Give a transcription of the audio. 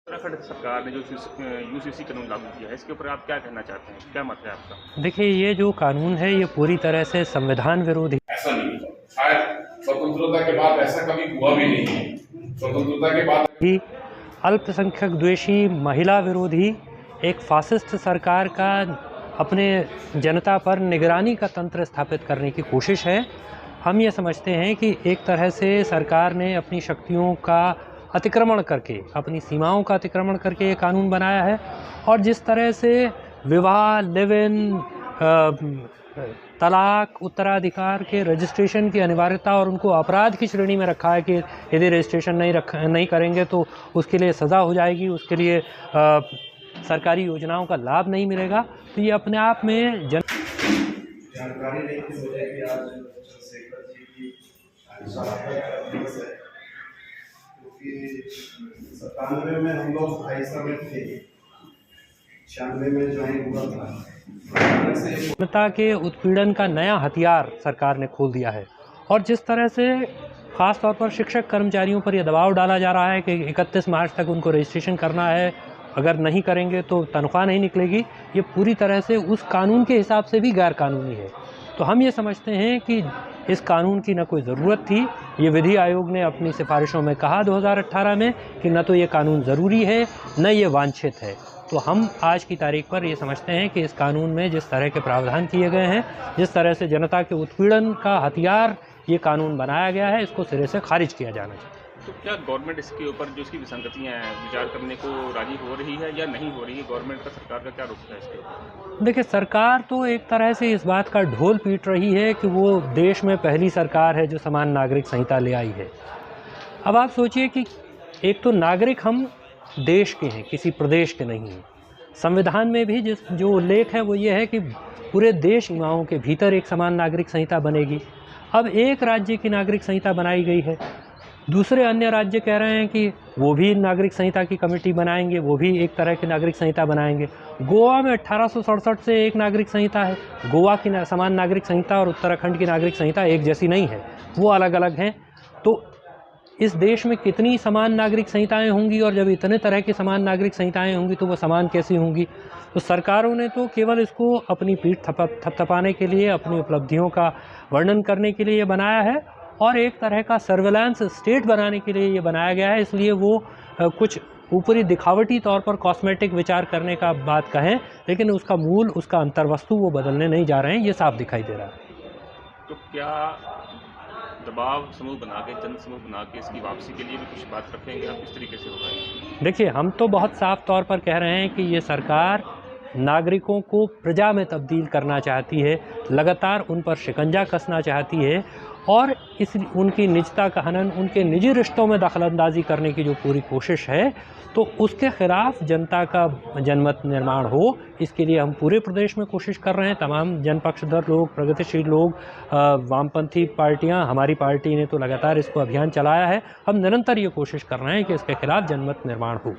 उत्तराखंड सरकार ने जो यूसीसी कानून लागू किया है, इसके ऊपर आप क्या कहना चाहते हैं? क्या मत है आपका? देखिए, ये जो कानून है ये पूरी तरह से संविधान विरोधी ऐसा नहीं होता, शायद स्वतंत्रता के बाद ऐसा कभी हुआ भी नहीं है। स्वतंत्रता के बाद ही, अल्पसंख्यक द्वेषी, महिला विरोधी, एक फासिस्ट सरकार का अपने जनता पर निगरानी का तंत्र स्थापित करने की कोशिश है। हम ये समझते हैं कि एक तरह से सरकार ने अपनी शक्तियों का अतिक्रमण करके, अपनी सीमाओं का अतिक्रमण करके ये कानून बनाया है। और जिस तरह से विवाह, लिव इन, तलाक, उत्तराधिकार के रजिस्ट्रेशन की अनिवार्यता और उनको अपराध की श्रेणी में रखा है कि यदि रजिस्ट्रेशन नहीं करेंगे तो उसके लिए सज़ा हो जाएगी, उसके लिए सरकारी योजनाओं का लाभ नहीं मिलेगा। तो ये अपने आप में जानकारी नहीं थी मुझे कि आज चंद्रशेखर जी की दिवस है, क्योंकि 97 में हम लोग भाई समेत थे, 96 में ज्वाइन हुआ था। जनता के उत्पीड़न का नया हथियार सरकार ने खोल दिया है। और जिस तरह से ख़ास तौर पर शिक्षक कर्मचारियों पर यह दबाव डाला जा रहा है कि 31 मार्च तक उनको रजिस्ट्रेशन करना है, अगर नहीं करेंगे तो तनख्वाह नहीं निकलेगी, ये पूरी तरह से उस कानून के हिसाब से भी गैर कानूनी है। तो हम ये समझते हैं कि इस कानून की न कोई ज़रूरत थी। ये विधि आयोग ने अपनी सिफारिशों में कहा 2018 में कि न तो ये कानून ज़रूरी है, न ये वांछित है। तो हम आज की तारीख पर ये समझते हैं कि इस कानून में जिस तरह के प्रावधान किए गए हैं, जिस तरह से जनता के उत्पीड़न का हथियार ये कानून बनाया गया है, इसको सिरे से खारिज किया जाना चाहिए। तो क्या गवर्नमेंट इसके ऊपर जो इसकी विसंगतियां हैं विचार करने को राजी हो रही है या नहीं हो रही है? गवर्नमेंट का, सरकार का क्या रुख है इसके ऊपर? देखिए, सरकार तो एक तरह से इस बात का ढोल पीट रही है कि वो देश में पहली सरकार है जो समान नागरिक संहिता ले आई है। अब आप सोचिए कि एक तो नागरिक हम देश के हैं, किसी प्रदेश के नहीं हैं। संविधान में भी जो उल्लेख है वो ये है कि पूरे देश सीमाओं के भीतर एक समान नागरिक संहिता बनेगी। अब एक राज्य की नागरिक संहिता बनाई गई है, दूसरे अन्य राज्य कह रहे हैं कि वो भी नागरिक संहिता की कमेटी बनाएंगे, वो भी एक तरह की नागरिक संहिता बनाएंगे। गोवा में 1867 से एक नागरिक संहिता है। गोवा की समान नागरिक संहिता और उत्तराखंड की नागरिक संहिता एक जैसी नहीं है, वो अलग अलग हैं। तो इस देश में कितनी समान नागरिक संहिताएं होंगी, और जब इतने तरह की समान नागरिक संहिताएं होंगी तो वो समान कैसी होंगी? तो सरकारों ने तो केवल इसको अपनी पीठ थपथपाने के लिए, अपनी उपलब्धियों का वर्णन करने के लिए ये बनाया है, और एक तरह का सर्विलांस स्टेट बनाने के लिए ये बनाया गया है। इसलिए वो कुछ ऊपरी दिखावटी तौर पर कॉस्मेटिक विचार करने का बात कहें, लेकिन उसका मूल, उसका अंतर्वस्तु वो बदलने नहीं जा रहे हैं, ये साफ दिखाई दे रहा है। तो क्या दबाव समूह बना के, जन समूह बना के इसकी वापसी के लिए भी कुछ बात रखेंगे आप? किस तरीके से होगा ये? देखिए, हम तो बहुत साफ तौर पर कह रहे हैं कि ये सरकार नागरिकों को प्रजा में तब्दील करना चाहती है, लगातार उन पर शिकंजा कसना चाहती है, और उनकी निजता का हनन, उनके निजी रिश्तों में दखलंदाजी करने की जो पूरी कोशिश है, तो उसके खिलाफ जनता का जनमत निर्माण हो, इसके लिए हम पूरे प्रदेश में कोशिश कर रहे हैं। तमाम जनपक्षधर लोग, प्रगतिशील लोग, वामपंथी पार्टियां, हमारी पार्टी ने तो लगातार इसको अभियान चलाया है। हम निरंतर ये कोशिश कर रहे हैं कि इसके खिलाफ जनमत निर्माण हो।